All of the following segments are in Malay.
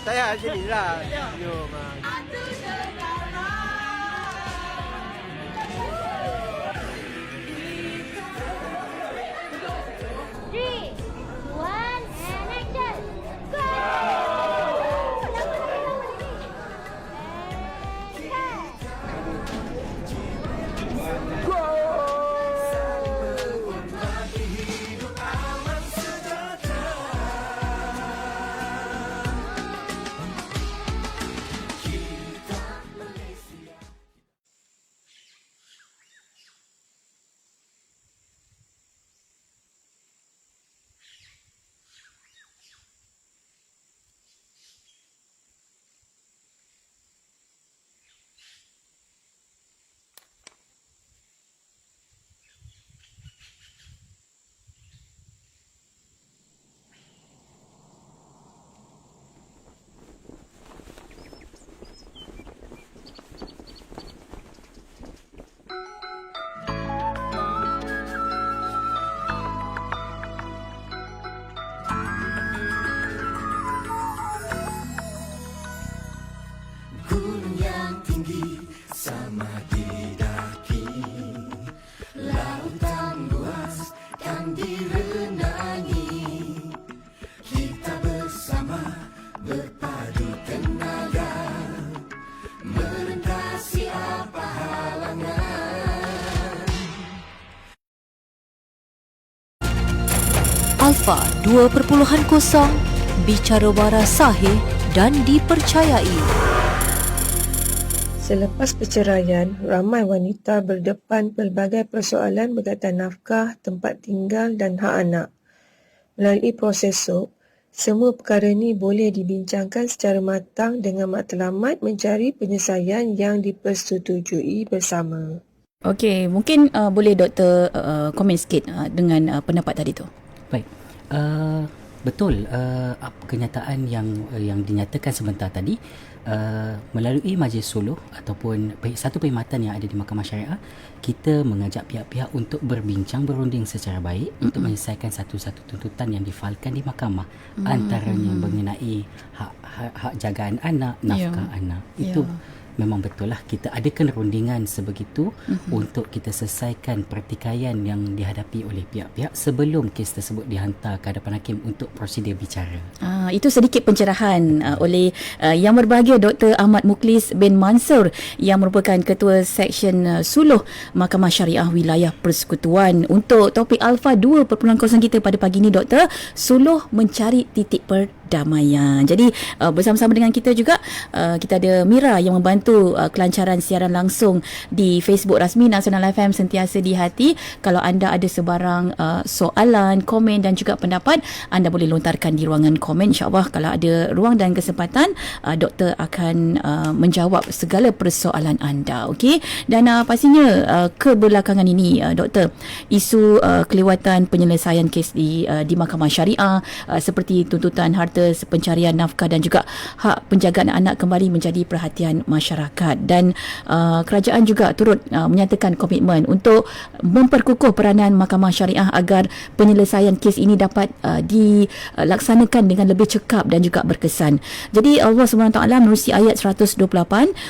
Saya sini lah. Three, one, and action. Go! Alfa 2.0, bicara waras sahih dan dipercayai. Selepas perceraian, ramai wanita berdepan pelbagai persoalan berkaitan nafkah, tempat tinggal dan hak anak. Melalui proses SOP, semua perkara ini boleh dibincangkan secara matang dengan matlamat mencari penyelesaian yang dipersetujui bersama. Okey, mungkin boleh doktor komen sikit dengan pendapat tadi tu. Baik, betul kenyataan yang dinyatakan sebentar tadi, melalui Majlis Suluh ataupun satu perkhidmatan yang ada di Mahkamah Syariah, kita mengajak pihak-pihak untuk berbincang, berunding secara baik untuk menyelesaikan satu-satu tuntutan yang difalkan di mahkamah, antaranya mengenai hak jagaan anak, nafkah anak. Itu memang betul lah, kita adakan rundingan sebegitu untuk kita selesaikan pertikaian yang dihadapi oleh pihak-pihak sebelum kes tersebut dihantar ke hadapan hakim untuk prosedur bicara. Itu sedikit pencerahan oleh Yang Berbahagia Dr. Ahmad Mukhlis bin Mansur yang merupakan Ketua Seksyen Suluh Mahkamah Syariah Wilayah Persekutuan. Untuk topik Alfa 2.0 kita pada pagi ini, Doktor, Suluh mencari titik perdamaian. Jadi bersama-sama dengan kita juga kita ada Mira yang membantu kelancaran siaran langsung di Facebook rasmi Nasional FM Sentiasa di Hati. Kalau anda ada sebarang soalan, komen dan juga pendapat, anda boleh lontarkan di ruangan komen. InsyaAllah kalau ada ruang dan kesempatan, doktor akan menjawab segala persoalan anda. Okey? Dan pastinya kebelakangan ini, doktor, isu kelewatan penyelesaian kes di Mahkamah Syariah seperti tuntutan harta pencarian nafkah dan juga hak penjagaan anak kembali menjadi perhatian masyarakat, dan kerajaan juga turut menyatakan komitmen untuk memperkukuh peranan Mahkamah Syariah agar penyelesaian kes ini dapat dilaksanakan dengan lebih cekap dan juga berkesan. Jadi Allah SWT menerusi ayat 128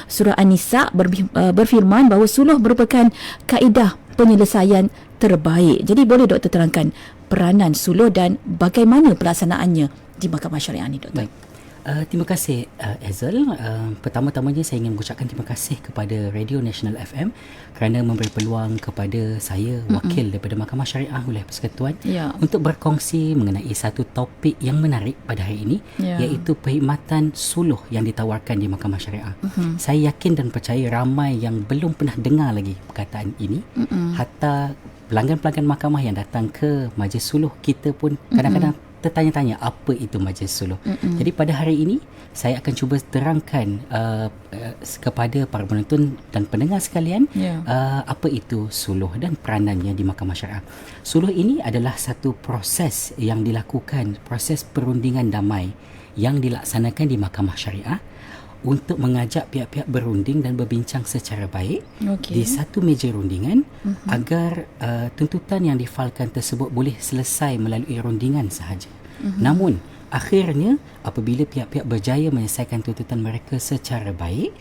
surah An-Nisa berfirman bahawa suluh merupakan kaedah penyelesaian terbaik. Jadi boleh doktor terangkan peranan suluh dan bagaimana pelaksanaannya di Mahkamah Syariah ini, doktor? Baik. Terima kasih Hazel. Pertama-tamanya saya ingin mengucapkan terima kasih kepada Radio Nasional FM kerana memberi peluang kepada saya, wakil daripada Mahkamah Syariah Wilayah Persekutuan, untuk berkongsi mengenai satu topik yang menarik pada hari ini, iaitu perkhidmatan suluh yang ditawarkan di Mahkamah Syariah. Saya yakin dan percaya ramai yang belum pernah dengar lagi perkataan ini. Hatta pelanggan-pelanggan mahkamah yang datang ke majlis suluh kita pun kadang-kadang tertanya-tanya apa itu majlis suluh. Jadi pada hari ini saya akan cuba terangkan kepada para penonton dan pendengar sekalian apa itu suluh dan peranannya di Mahkamah Syariah. Suluh ini adalah satu proses yang dilakukan, proses perundingan damai yang dilaksanakan di Mahkamah Syariah untuk mengajak pihak-pihak berunding dan berbincang secara baik di Okey. satu meja rundingan agar tuntutan yang difalkan tersebut boleh selesai melalui rundingan sahaja. Namun akhirnya apabila pihak-pihak berjaya menyelesaikan tuntutan mereka secara baik,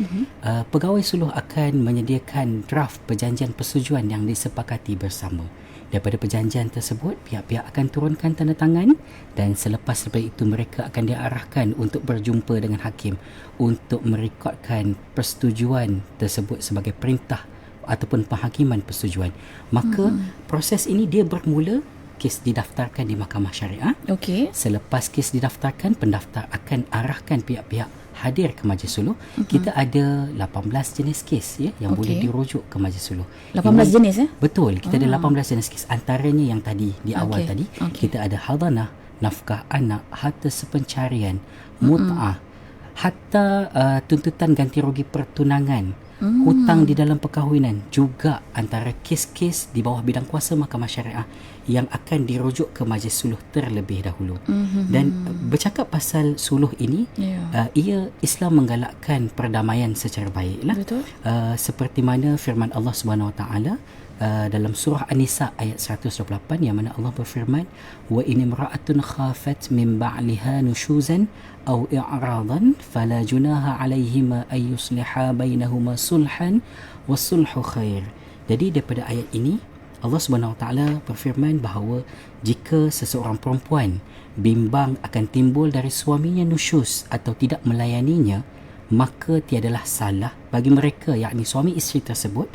pegawai suluh akan menyediakan draft perjanjian persetujuan yang disepakati bersama. Daripada perjanjian tersebut, pihak-pihak akan turunkan tanda tangan dan selepas daripada itu mereka akan diarahkan untuk berjumpa dengan hakim untuk merekodkan persetujuan tersebut sebagai perintah ataupun penghakiman persetujuan. Maka proses ini dia bermula kes didaftarkan di Mahkamah Syariah. Okey. Selepas kes didaftarkan, pendaftar akan arahkan pihak-pihak hadir ke Majlis Suluh. Kita ada 18 jenis kes yang boleh dirujuk ke Majlis Suluh. 18 jenis Betul, kita ada 18 jenis kes. Antaranya yang tadi di awal tadi, kita ada hadanah, nafkah anak, harta sepencarian, mut'ah, hatta tuntutan ganti rugi pertunangan, hutang di dalam perkahwinan, juga antara kes-kes di bawah bidang kuasa Mahkamah Syariah yang akan dirujuk ke Majlis Suluh terlebih dahulu. Dan bercakap pasal suluh ini, ia Islam menggalakkan perdamaian secara baiklah. Betul. Seperti mana firman Allah Subhanahu Wa Taala dalam surah An-Nisa ayat 128 yang mana Allah berfirman, wa in imra'atun khafat min ba'liha nushuzan aw i'radan fala junaha 'alayhima ay yusliha bainahuma sulhan was-sulhu khair. Jadi daripada ayat ini Allah Subhanahu Wa Taala berfirman bahawa jika seseorang perempuan bimbang akan timbul dari suaminya nusyuz atau tidak melayaninya, maka tiadalah salah bagi mereka, yakni suami isteri tersebut,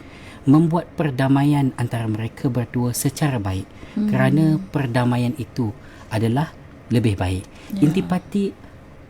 membuat perdamaian antara mereka berdua secara baik, kerana perdamaian itu adalah lebih baik. Intipati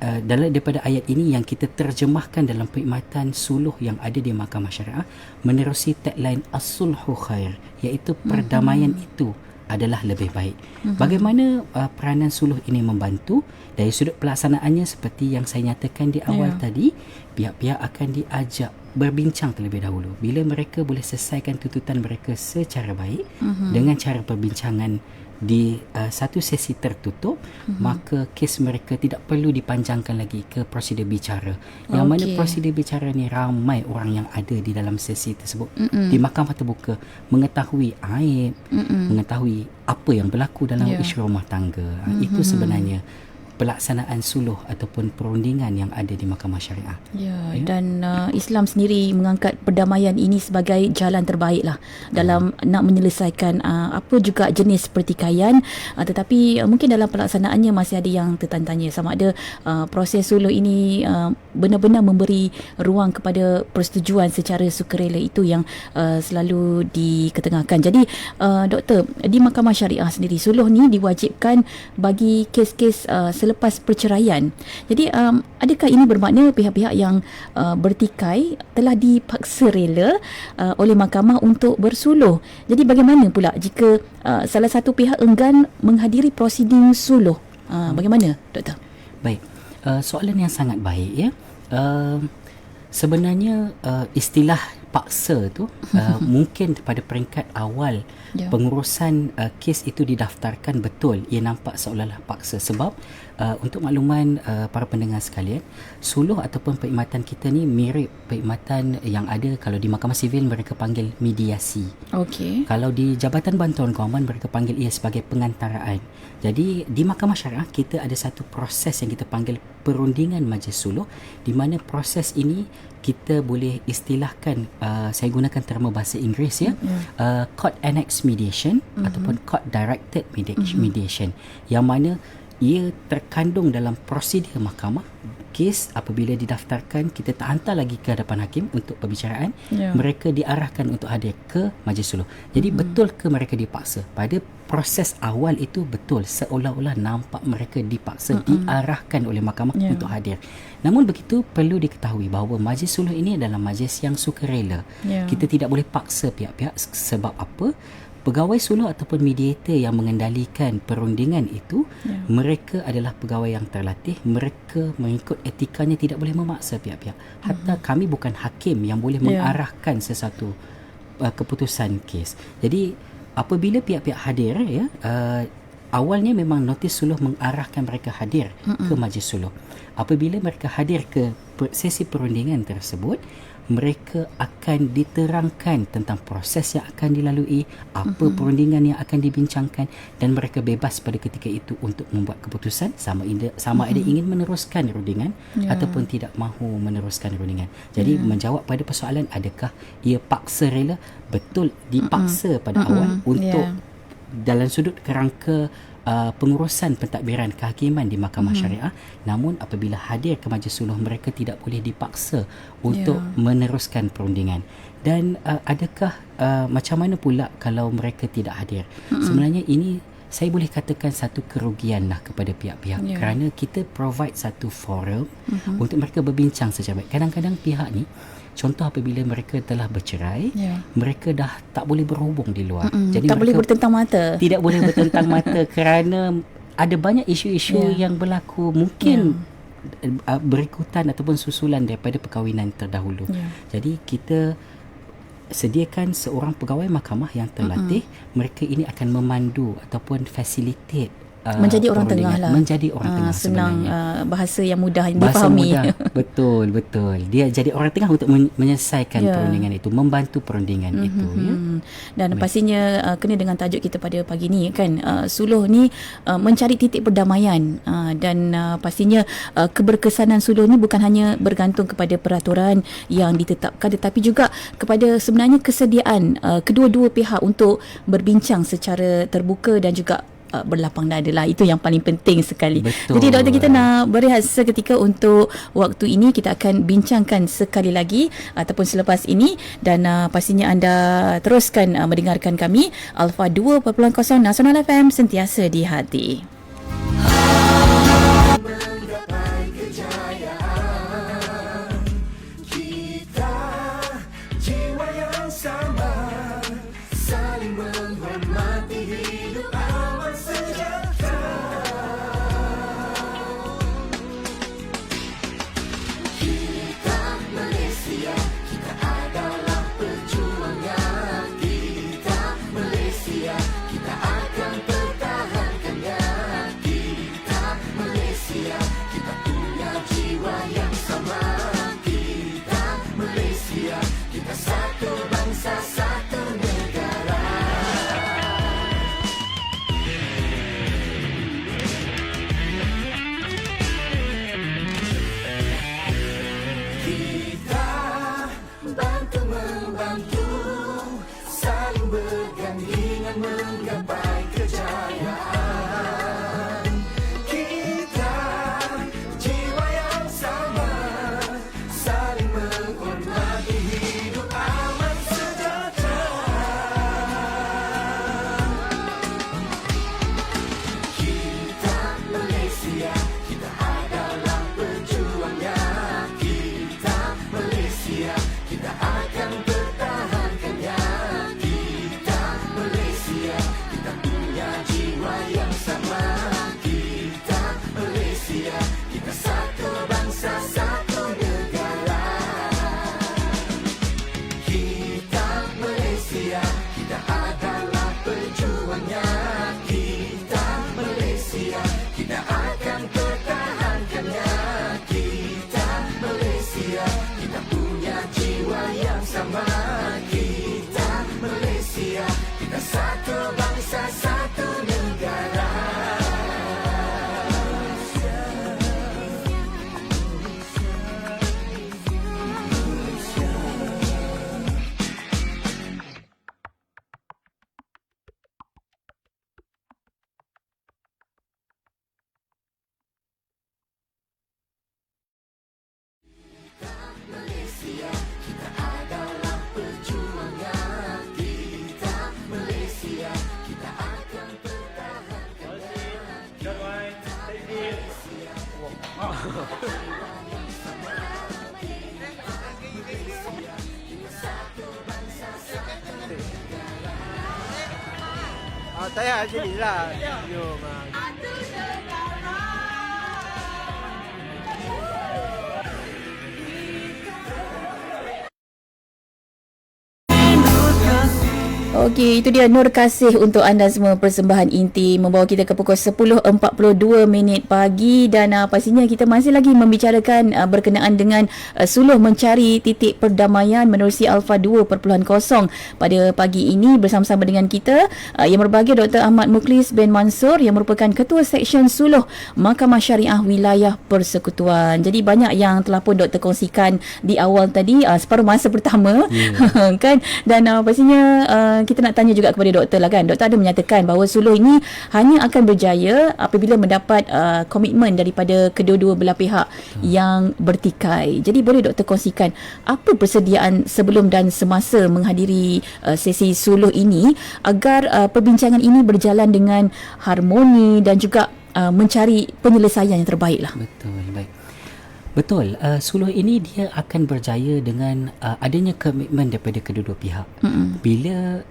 daripada ayat ini yang kita terjemahkan dalam perkhidmatan suluh yang ada di Mahkamah Syariah menerusi tagline as-sulhu khair, iaitu perdamaian itu adalah lebih baik. Bagaimana peranan suluh ini membantu? Dari sudut pelaksanaannya seperti yang saya nyatakan di awal tadi, pihak-pihak akan diajak berbincang terlebih dahulu. Bila mereka boleh selesaikan tuntutan mereka secara baik dengan cara perbincangan di satu sesi tertutup, maka kes mereka tidak perlu dipanjangkan lagi ke prosedur bicara. Yang mana prosedur bicara ni ramai orang yang ada di dalam sesi tersebut di mahkamah terbuka mengetahui aib, mengetahui apa yang berlaku dalam isu rumah tangga. Itu sebenarnya pelaksanaan suluh ataupun perundingan yang ada di Mahkamah Syariah. Dan Islam sendiri mengangkat perdamaian ini sebagai jalan terbaik lah dalam nak menyelesaikan apa juga jenis pertikaian, tetapi mungkin dalam pelaksanaannya masih ada yang tertanya-tanya sama ada proses suluh ini benar-benar memberi ruang kepada persetujuan secara sukarela, itu yang selalu diketengahkan. Jadi doktor, di Mahkamah Syariah sendiri suluh ni diwajibkan bagi kes-kes selepas perceraian. Jadi adakah ini bermakna pihak-pihak yang bertikai telah dipaksa rela oleh mahkamah untuk bersuluh? Jadi bagaimana pula jika salah satu pihak enggan menghadiri prosiding suluh? Bagaimana, doktor? Baik, soalan yang sangat baik sebenarnya istilah paksa tu mungkin pada peringkat awal pengurusan kes itu didaftarkan, betul ia nampak seolah-olah paksa. Sebab untuk makluman para pendengar sekalian, suluh ataupun perkhidmatan kita ni mirip perkhidmatan yang ada kalau di Mahkamah Sivil mereka panggil mediasi. Kalau di Jabatan Bantuan Kewangan mereka panggil ia sebagai pengantaraan. Jadi di Mahkamah Syariah kita ada satu proses yang kita panggil perundingan majlis suluh, di mana proses ini kita boleh istilahkan, saya gunakan terma bahasa Inggeris court annex mediation ataupun court directed mediation, yang mana ia terkandung dalam prosedur mahkamah. Kes apabila didaftarkan, kita tak hantar lagi ke hadapan hakim untuk perbicaraan, mereka diarahkan untuk hadir ke majlis suluh. Jadi betul ke mereka dipaksa? Pada proses awal itu betul, seolah-olah nampak mereka dipaksa, diarahkan oleh mahkamah untuk hadir. Namun begitu perlu diketahui bahawa majlis suluh ini adalah majlis yang sukarela. Kita tidak boleh paksa pihak-pihak. Sebab apa? Pegawai suluh ataupun mediator yang mengendalikan perundingan itu, mereka adalah pegawai yang terlatih. Mereka mengikut etikanya tidak boleh memaksa pihak-pihak. Hatta kami bukan hakim yang boleh mengarahkan sesuatu keputusan kes. Jadi apabila pihak-pihak hadir awalnya memang notis suluh mengarahkan mereka hadir ke majlis suluh. Apabila mereka hadir ke sesi perundingan tersebut, mereka akan diterangkan tentang proses yang akan dilalui, apa perundingan yang akan dibincangkan, dan mereka bebas pada ketika itu untuk membuat keputusan sama ada ingin meneruskan rundingan ataupun tidak mahu meneruskan rundingan. Jadi menjawab pada persoalan adakah ia paksa rela, betul dipaksa pada awal untuk dalam sudut kerangka pengurusan pentadbiran kehakiman di Mahkamah Syariah. Namun apabila hadir ke majlis suluh, mereka tidak boleh dipaksa untuk meneruskan perundingan. Dan adakah macam mana pula kalau mereka tidak hadir? Sebenarnya ini saya boleh katakan satu kerugian lah kepada pihak-pihak, kerana kita provide satu forum untuk mereka berbincang secara baik. Kadang-kadang pihak ni, contoh apabila mereka telah bercerai, mereka dah tak boleh berhubung di luar. Jadi tak boleh bertentang mata. Tidak boleh bertentang mata kerana ada banyak isu-isu yang berlaku, mungkin berikutan ataupun susulan daripada perkahwinan terdahulu. Jadi kita sediakan seorang pegawai mahkamah yang terlatih. Mereka ini akan memandu ataupun facilitate menjadi orang tengah lah. Menjadi orang tengah senang, sebenarnya. bahasa yang mudah Bahasa difahami. mudah. Betul. Dia jadi orang tengah untuk menyelesaikan perundingan itu, membantu perundingan itu. Ya. Dan pastinya kena dengan tajuk kita pada pagi ni kan, suluh ni mencari titik perdamaian, dan pastinya keberkesanan suluh ni bukan hanya bergantung kepada peraturan yang ditetapkan, tetapi juga kepada sebenarnya kesediaan kedua-dua pihak untuk berbincang secara terbuka dan juga berlapang dada lah. Itu yang paling penting sekali. Betul. Jadi doktor, kita nak berehat seketika untuk waktu ini. Kita akan bincangkan sekali lagi ataupun selepas ini, dan pastinya anda teruskan mendengarkan kami Alpha 2.0 Nasional FM, sentiasa di hati. Saya sini lah. Jom. Okey, itu dia Nur Kasih untuk anda semua. Persembahan inti membawa kita ke pukul 10.42 pagi dan pastinya kita masih lagi membicarakan berkenaan dengan suluh mencari titik perdamaian menerusi Alpha 2.0 pada pagi ini. Bersama-sama dengan kita yang berbahagia Dr. Ahmad Mukhlis bin Mansur yang merupakan Ketua Seksyen Suluh Mahkamah Syariah Wilayah Persekutuan. Jadi banyak yang telah pun Dr. kongsikan di awal tadi, separuh masa pertama kan, dan pastinya kita nak tanya juga kepada doktor lah kan. Doktor ada menyatakan bahawa suluh ini hanya akan berjaya apabila mendapat komitmen daripada kedua-dua belah pihak yang bertikai. Jadi boleh doktor kongsikan apa persediaan sebelum dan semasa menghadiri sesi suluh ini agar perbincangan ini berjalan dengan harmoni dan juga mencari penyelesaian yang terbaik lah. Betul, baik. Betul, suluh ini dia akan berjaya dengan adanya komitmen daripada kedua-dua pihak. Bila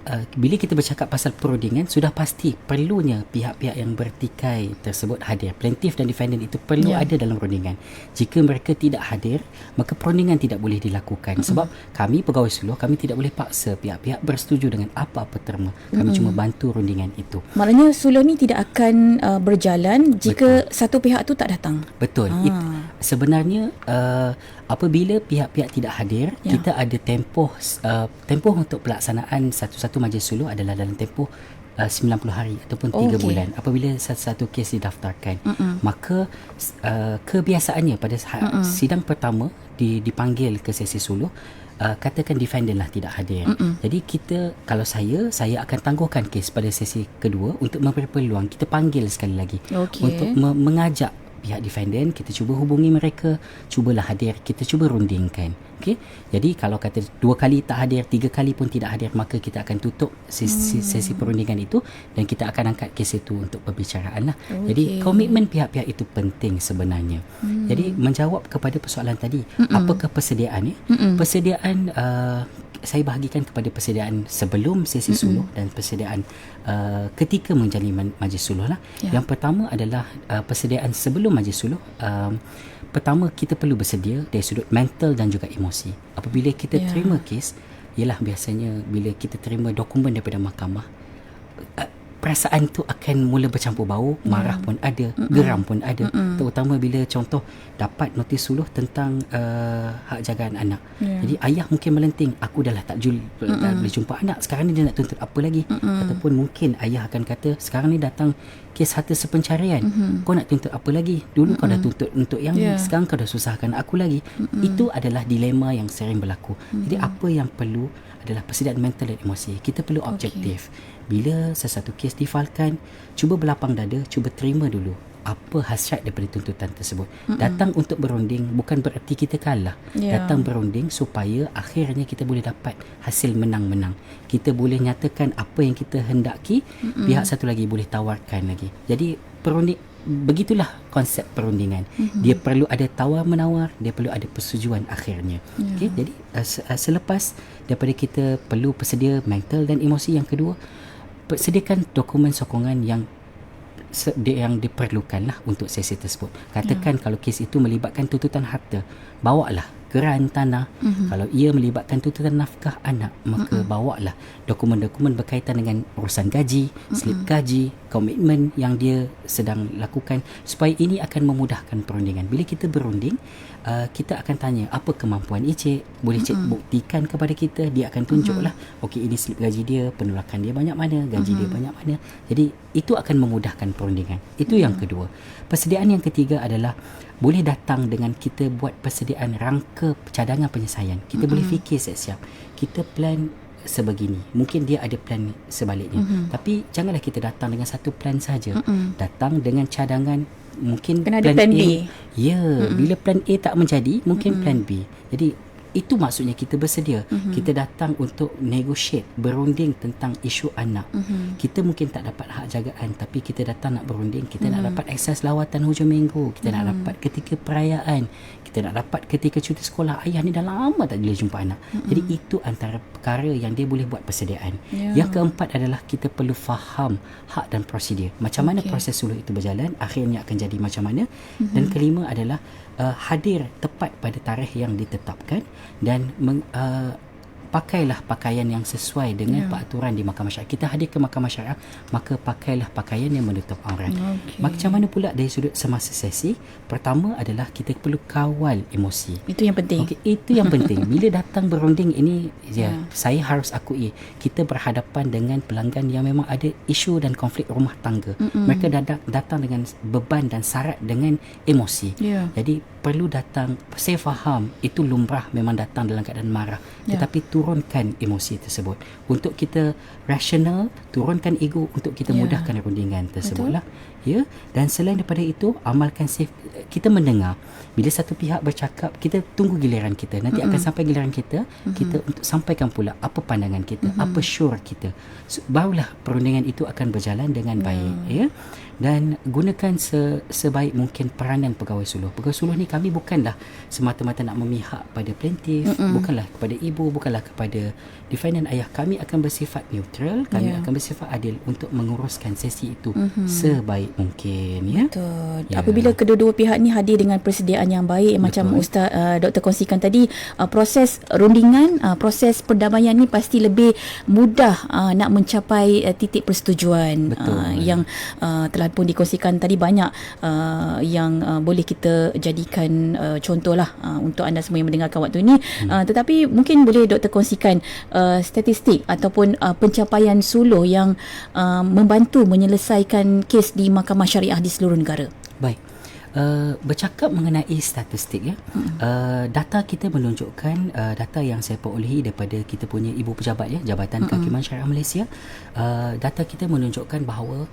kita bercakap pasal perundingan, sudah pasti perlunya pihak-pihak yang bertikai tersebut hadir. Plaintiff dan defendant itu perlu ada dalam perundingan. Jika mereka tidak hadir, maka perundingan tidak boleh dilakukan. Sebab kami pegawai suluh, kami tidak boleh paksa pihak-pihak bersetuju dengan apa-apa terma. Kami cuma bantu rundingan itu. Maknanya suluh ni tidak akan berjalan jika satu pihak tu tak datang. Betul. Sebenarnya apabila pihak-pihak tidak hadir, kita ada tempoh untuk pelaksanaan satu-satu majlis suluh adalah dalam tempoh 90 hari ataupun 3 bulan apabila satu-satu kes didaftarkan. Maka kebiasaannya pada sidang pertama dipanggil ke sesi suluh, katakan defendant lah tidak hadir. Jadi kalau saya akan tangguhkan kes pada sesi kedua untuk memberi peluang. Kita panggil sekali lagi untuk mengajak pihak defendant, kita cuba hubungi mereka, cubalah hadir, kita cuba rundingkan. Okey. Jadi kalau kata 2 kali tak hadir, 3 kali pun tidak hadir, maka kita akan tutup sesi perundingan itu dan kita akan angkat kes itu untuk perbicaraan lah. Jadi komitmen pihak-pihak itu penting sebenarnya. Jadi menjawab kepada persoalan tadi, apakah persediaannya? Persediaan saya bahagikan kepada persediaan sebelum sesi suluh dan persediaan ketika menjalani majlis suluh lah. Yang pertama adalah persediaan sebelum majlis suluh. Pertama, kita perlu bersedia dari sudut mental dan juga emosi. Apabila kita terima kes, ialah biasanya bila kita terima dokumen daripada mahkamah, perasaan tu akan mula bercampur bau, marah pun ada, geram pun ada. Terutama bila contoh dapat notis suluh tentang hak jagaan anak. Jadi ayah mungkin melenting, aku dah lah tak boleh jumpa anak, sekarang ni dia nak tuntut apa lagi? Ataupun mungkin ayah akan kata, sekarang ni datang kes harta sepencarian, kau nak tuntut apa lagi? Dulu kau dah tuntut untuk yang ni, sekarang kau dah susahkan aku lagi. Itu adalah dilema yang sering berlaku. Jadi apa yang perlu adalah persediaan mental dan emosi. Kita perlu objektif. Bila sesuatu kes difalkan, cuba berlapang dada, cuba terima dulu apa hasrat daripada tuntutan tersebut. Datang untuk berunding bukan bererti kita kalah. Datang berunding supaya akhirnya kita boleh dapat hasil menang-menang. Kita boleh nyatakan apa yang kita hendaki, pihak satu lagi boleh tawarkan lagi. Jadi perunding, begitulah konsep perundingan. Dia perlu ada tawar-menawar, dia perlu ada persetujuan akhirnya. Okay? Jadi selepas daripada kita perlu persedia mental dan emosi, yang kedua, sediakan dokumen sokongan yang diperlukan lah untuk sesi tersebut. Katakan kalau kes itu melibatkan tuntutan harta, bawalah geran tanah. Kalau ia melibatkan tuntutan nafkah anak, maka bawalah dokumen-dokumen berkaitan dengan urusan gaji, slip gaji, komitmen yang dia sedang lakukan, supaya ini akan memudahkan perundingan. Bila kita berunding, kita akan tanya apa kemampuan Encik, boleh Encik buktikan kepada kita, dia akan tunjuklah okey, ini slip gaji dia, penolakan dia banyak mana, gaji dia banyak mana. Jadi itu akan memudahkan perundingan. Itu yang kedua. Persediaan yang ketiga adalah boleh datang dengan kita buat persediaan rangka cadangan penyelesaian. Kita boleh fikir siap-siap. Kita plan sebegini. Mungkin dia ada plan sebaliknya. Tapi janganlah kita datang dengan satu plan saja. Datang dengan cadangan, mungkin kena plan ada plan A. B. Ya, bila plan A tak menjadi, mungkin plan B. Jadi itu maksudnya kita bersedia. Kita datang untuk negotiate, berunding tentang isu anak. Kita mungkin tak dapat hak jagaan, tapi kita datang nak berunding. Kita nak dapat akses lawatan hujung minggu, kita nak dapat ketika perayaan, kita nak dapat ketika cuti sekolah. Ayah ni dah lama tak boleh jumpa anak. Jadi itu antara perkara yang dia boleh buat persediaan. Yang keempat adalah kita perlu faham hak dan prosedur. Macam mana proses suluh itu berjalan, akhirnya akan jadi macam mana. Dan kelima adalah hadir tepat pada tarikh yang ditetapkan dan pakailah pakaian yang sesuai dengan peraturan di mahkamah syariah. Kita hadir ke mahkamah syariah, maka pakailah pakaian yang menutup aurat. Macam mana pula dari sudut semasa sesi? Pertama adalah kita perlu kawal emosi. Itu yang penting. Itu yang penting. Bila datang berunding ini, saya harus akui kita berhadapan dengan pelanggan yang memang ada isu dan konflik rumah tangga. Mereka datang dengan beban dan syarat dengan emosi. Jadi perlu datang, saya faham itu lumrah memang datang dalam keadaan marah, tetapi turunkan emosi tersebut untuk kita rasional, turunkan ego untuk kita mudahkan rundingan tersebutlah. Ya, dan selain daripada itu, amalkan safe. Kita mendengar bila satu pihak bercakap, kita tunggu giliran kita. Nanti akan sampai giliran kita, kita untuk sampaikan pula apa pandangan kita, apa syur kita. Barulah perundingan itu akan berjalan dengan baik, ya. Dan gunakan sebaik mungkin peranan pegawai suluh. Pegawai suluh ni kami bukanlah semata-mata nak memihak pada plaintiff, bukanlah kepada ibu, bukanlah kepada defendant ayah. Kami akan bersifat neutral, kami akan bersifat adil untuk menguruskan sesi itu sebaik mungkin, ya. Betul. Apabila kedua-dua pihak ni hadir dengan persediaan yang baik, macam Ustaz Dr. kongsikan tadi, proses rundingan, proses perdamaian ni pasti lebih mudah nak mencapai titik persetujuan. Yang telah pun dikongsikan tadi banyak yang boleh kita jadikan contohlah untuk anda semua yang mendengarkan waktu ini. Tetapi mungkin boleh Doktor kongsikan statistik ataupun pencapaian suluh yang membantu menyelesaikan kes di mahkamah syariah di seluruh negara. Baik. Bercakap mengenai statistik, ya. Data kita menunjukkan, data yang saya perolehi daripada kita punya ibu pejabat, ya, Jabatan Kehakiman Syariah Malaysia, data kita menunjukkan bahawa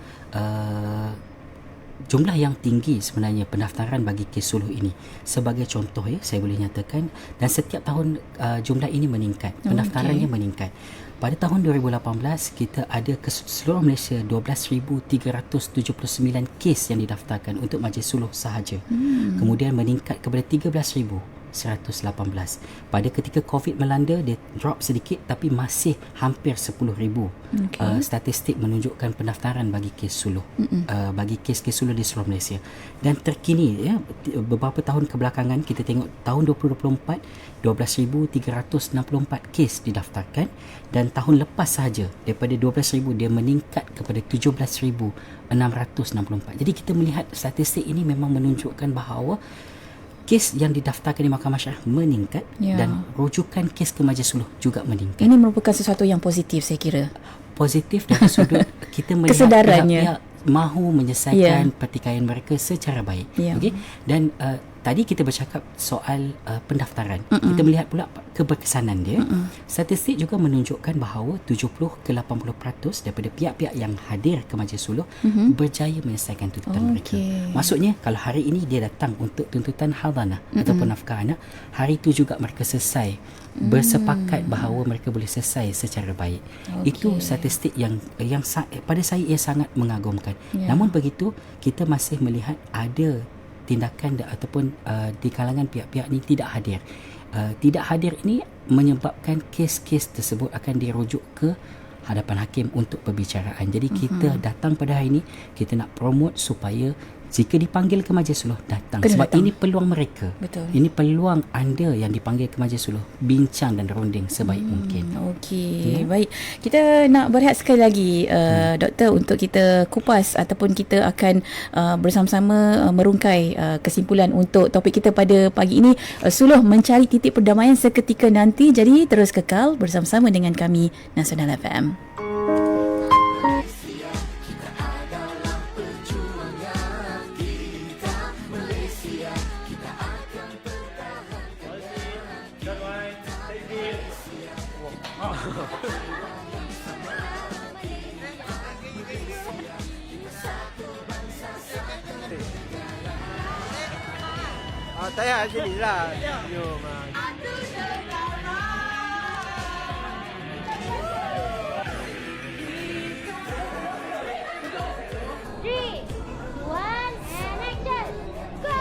jumlah yang tinggi sebenarnya pendaftaran bagi kes suluh ini. Sebagai contoh, ya, saya boleh nyatakan, dan setiap tahun jumlah ini meningkat, pendaftarannya meningkat. Pada tahun 2018, kita ada ke seluruh Malaysia 12,379 kes yang didaftarkan untuk majlis suluh sahaja. Kemudian meningkat kepada 13,118. Pada ketika COVID melanda, dia drop sedikit tapi masih hampir 10,000. Statistik menunjukkan pendaftaran bagi kes suluh, bagi kes-kes suluh di seluruh Malaysia. Dan terkini, ya, beberapa tahun kebelakangan, kita tengok tahun 2024 12,364 kes didaftarkan, dan tahun lepas sahaja daripada 12,000 dia meningkat kepada 17,664. Jadi kita melihat statistik ini memang menunjukkan bahawa kes yang didaftarkan di mahkamah syariah meningkat, dan rujukan kes ke majlis suluh juga meningkat. Ini merupakan sesuatu yang positif, saya kira. Positif dari sudut kita melihat pihak-pihak mahu menyelesaikan pertikaian mereka secara baik. Okey. Dan tadi kita bercakap soal pendaftaran. Kita melihat pula keberkesanan dia. Statistik juga menunjukkan bahawa 70 ke 80% daripada pihak-pihak yang hadir ke majlis suluh berjaya menyelesaikan tuntutan mereka. Maksudnya, kalau hari ini dia datang untuk tuntutan haldana ataupun nafkah anak, hari itu juga mereka selesai, bersepakat bahawa mereka boleh selesai secara baik. Itu statistik yang pada saya ia sangat mengagumkan. Namun begitu, kita masih melihat ada tindakan ataupun di kalangan pihak-pihak ini tidak hadir. Tidak hadir ini menyebabkan kes-kes tersebut akan dirujuk ke hadapan hakim untuk perbicaraan. Jadi kita datang pada hari ini, kita nak promote supaya jika dipanggil ke majlis suluh, datang. Sebab ini peluang mereka. Betul. Ini peluang anda yang dipanggil ke majlis suluh, bincang dan runding sebaik mungkin. Okey, baik. Kita nak berehat sekali lagi, Doktor, untuk kita kupas ataupun kita akan bersama-sama merungkai kesimpulan untuk topik kita pada pagi ini, suluh mencari titik perdamaian seketika nanti. Jadi terus kekal bersama-sama dengan kami, Nasional FM. Saya sinilah. Three, two, one, and action. Go!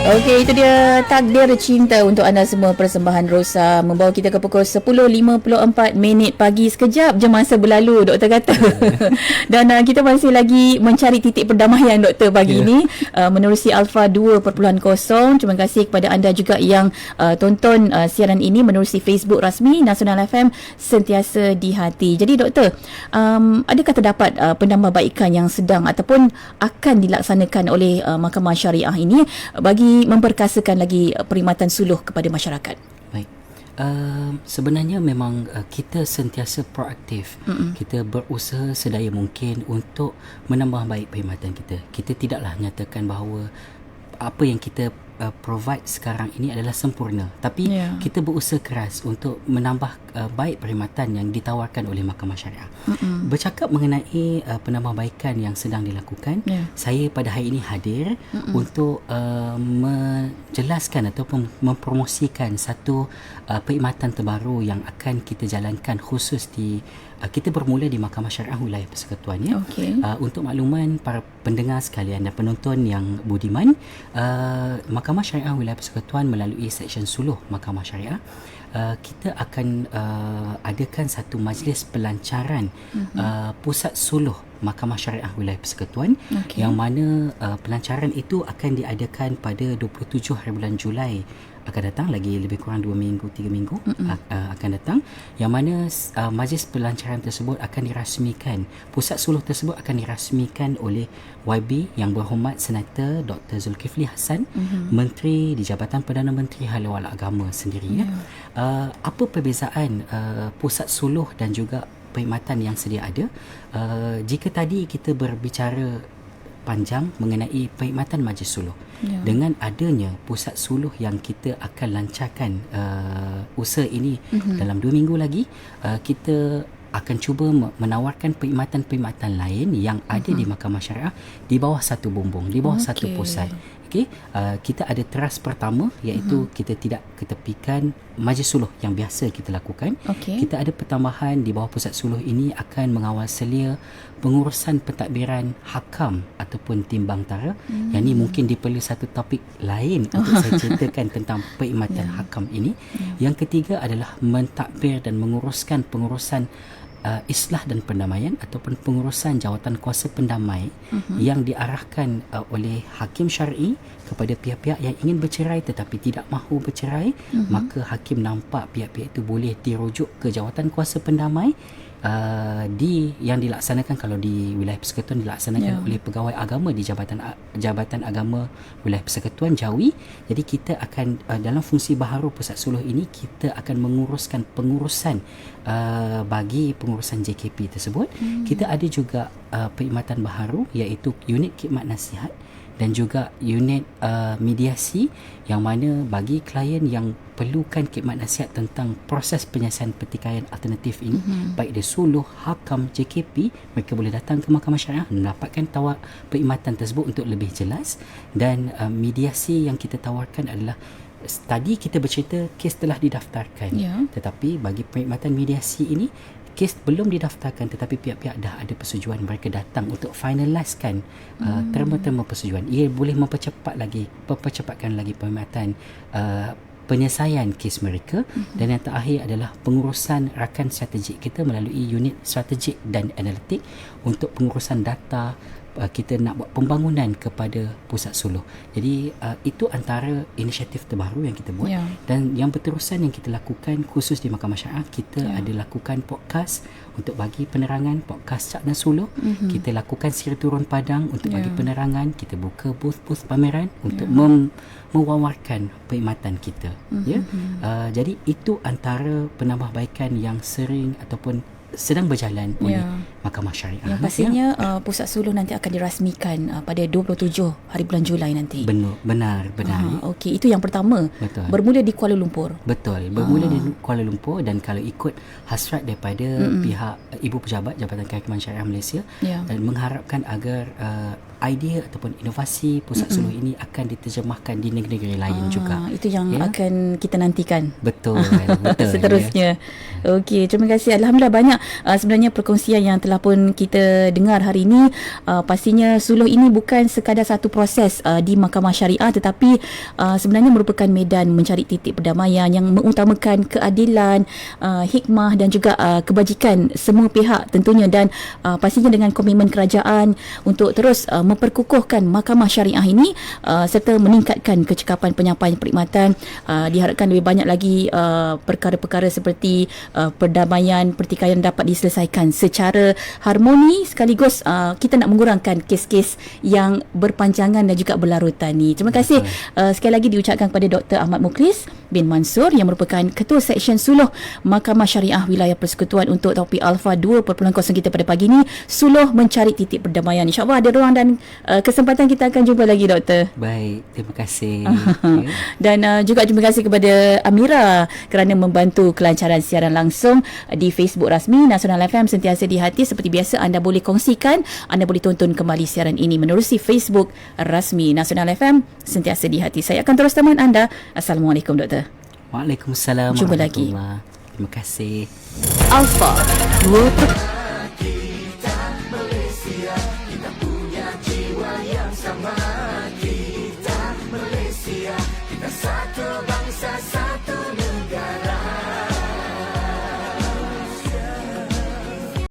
Okey, itu dia Takdir Cinta untuk anda semua. Persembahan Rosa membawa kita ke pukul 10.54 pagi. Sekejap je masa berlalu, doktor kata. Dan kita masih lagi mencari titik perdamaian, doktor, pagi ini menerusi Alpha 2.0. Terima kasih kepada anda juga yang tonton siaran ini menerusi Facebook rasmi Nasional FM, sentiasa di hati. Jadi doktor, adakah terdapat penambahbaikan yang sedang ataupun akan dilaksanakan oleh Mahkamah Syariah ini bagi memperkasakan lagi perkhidmatan suluh kepada masyarakat? Baik. Sebenarnya memang kita sentiasa proaktif. Kita berusaha sedaya mungkin untuk menambah baik perkhidmatan kita. Kita tidaklah nyatakan bahawa apa yang kita provide sekarang ini adalah sempurna, tapi kita berusaha keras untuk menambah baik perkhidmatan yang ditawarkan oleh Mahkamah Syariah. Bercakap mengenai penambahbaikan yang sedang dilakukan, saya pada hari ini hadir untuk menjelaskan ataupun mempromosikan satu perkhidmatan terbaru yang akan kita jalankan khusus di kita bermula di Mahkamah Syariah Wilayah Persekutuan, ya. Untuk makluman para pendengar sekalian dan penonton yang budiman, Mahkamah Syariah Wilayah Persekutuan melalui Seksyen Suluh Mahkamah Syariah, kita akan adakan satu majlis pelancaran Pusat Suluh Mahkamah Syariah Wilayah Persekutuan, yang mana pelancaran itu akan diadakan pada 27 hari bulan Julai akan datang, lagi lebih kurang 2 minggu 3 minggu akan datang, yang mana majlis pelancaran tersebut akan dirasmikan, pusat suluh tersebut akan dirasmikan oleh YB yang berhormat Senator Dr. Zulkifli Hasan, Menteri di Jabatan Perdana Menteri Hal Ehwal Agama sendiri. Apa perbezaan pusat suluh dan juga perkhidmatan yang sedia ada? Jika tadi kita berbicara panjang mengenai perkhidmatan majlis suluh, dengan adanya pusat suluh yang kita akan lancarkan usaha ini dalam 2 minggu lagi, kita akan cuba menawarkan perkhidmatan-perkhidmatan lain yang ada di Mahkamah Syariah di bawah satu bumbung, di bawah satu pusat. Kita ada teras pertama, iaitu kita tidak ketepikan majlis suluh yang biasa kita lakukan. Kita ada pertambahan di bawah pusat suluh ini akan mengawal selia pengurusan pentadbiran hakam ataupun timbang tara. Yang ini mungkin diperlu satu topik lain untuk saya ceritakan tentang perkhidmatan hakam ini. Yang ketiga adalah mentadbir dan menguruskan pengurusan islah dan pendamaian ataupun pengurusan jawatan kuasa pendamai yang diarahkan oleh hakim syar'i kepada pihak-pihak yang ingin bercerai tetapi tidak mahu bercerai. Maka hakim nampak pihak-pihak itu boleh dirujuk ke jawatan kuasa pendamai yang dilaksanakan, kalau di wilayah persekutuan dilaksanakan oleh pegawai agama di Jabatan Agama Wilayah Persekutuan Jawi. Jadi kita akan dalam fungsi baharu pusat suluh ini, kita akan menguruskan pengurusan bagi pengurusan JKP tersebut. Kita ada juga perkhidmatan baharu, iaitu unit khidmat nasihat dan juga unit mediasi, yang mana bagi klien yang perlukan khidmat nasihat tentang proses penyelesaian pertikaian alternatif ini, baik dia suluh, hakam, JKP, mereka boleh datang ke Mahkamah Syariah mendapatkan perkhidmatan tersebut untuk lebih jelas. Dan mediasi yang kita tawarkan adalah, tadi kita bercerita kes telah didaftarkan, tetapi bagi perkhidmatan mediasi ini, kes belum didaftarkan tetapi pihak-pihak dah ada persetujuan, mereka datang untuk finalisekan terma-terma persetujuan. Ia boleh mempercepatkan lagi perkhidmatan penyelesaian kes mereka. Dan yang terakhir adalah pengurusan rakan strategik kita melalui unit strategik dan analitik untuk pengurusan data, kita nak buat pembangunan kepada pusat suluh. Jadi itu antara inisiatif terbaru yang kita buat. Dan yang berterusan yang kita lakukan khusus di Mahkamah Syariah, kita ada lakukan podcast untuk bagi penerangan, podcast Cak dan Suluh. Kita lakukan siri turun padang untuk bagi penerangan. Kita buka booth-booth pameran untuk mewawarkan perkhidmatan kita. Jadi itu antara penambahbaikan yang sering ataupun sedang berjalan oleh Mahkamah Syariah. Yang pastinya Pusat Suluh nanti akan dirasmikan pada 27 hari bulan Julai nanti. Benar. Okey, itu yang pertama. Betul. Bermula di Kuala Lumpur. Betul. Bermula di Kuala Lumpur, dan kalau ikut hasrat daripada pihak Ibu Pejabat Jabatan Kehakiman Syariah Malaysia, dan mengharapkan agar idea ataupun inovasi Pusat Suluh ini akan diterjemahkan di negeri-negeri lain juga. Itu yang akan kita nantikan. Betul. Seterusnya. Okey, terima kasih. Alhamdulillah banyak sebenarnya perkongsian yang telah pun kita dengar hari ini. Pastinya suluh ini bukan sekadar satu proses di Mahkamah Syariah, tetapi sebenarnya merupakan medan mencari titik perdamaian yang mengutamakan keadilan, hikmah dan juga kebajikan semua pihak tentunya, dan pastinya dengan komitmen kerajaan untuk terus memperkukuhkan Mahkamah Syariah ini serta meningkatkan kecekapan penyampaian perkhidmatan. Diharapkan lebih banyak lagi perkara-perkara seperti perdamaian, pertikaian dapat diselesaikan secara harmoni, sekaligus kita nak mengurangkan kes-kes yang berpanjangan dan juga berlarutan ni. Terima kasih sekali lagi diucapkan kepada Dr. Ahmad Mukhlis bin Mansur yang merupakan Ketua Seksyen Suluh Mahkamah Syariah Wilayah Persekutuan untuk topik Alpha 2.0 kita pada pagi ni, suluh mencari titik perdamaian. InsyaAllah ada ruang dan kesempatan kita akan jumpa lagi, Doktor. Baik, terima kasih. Dan juga terima kasih kepada Amira kerana membantu kelancaran siaran langsung di Facebook rasmi Nasional FM Sentiasa di Hati. Seperti biasa, anda boleh kongsikan, anda boleh tonton kembali siaran ini menerusi Facebook rasmi Nasional FM Sentiasa di Hati. Saya akan terus teman anda. Assalamualaikum, Doktor. Waalaikumsalam. Jumpa lagi. Terima kasih. Alpha 2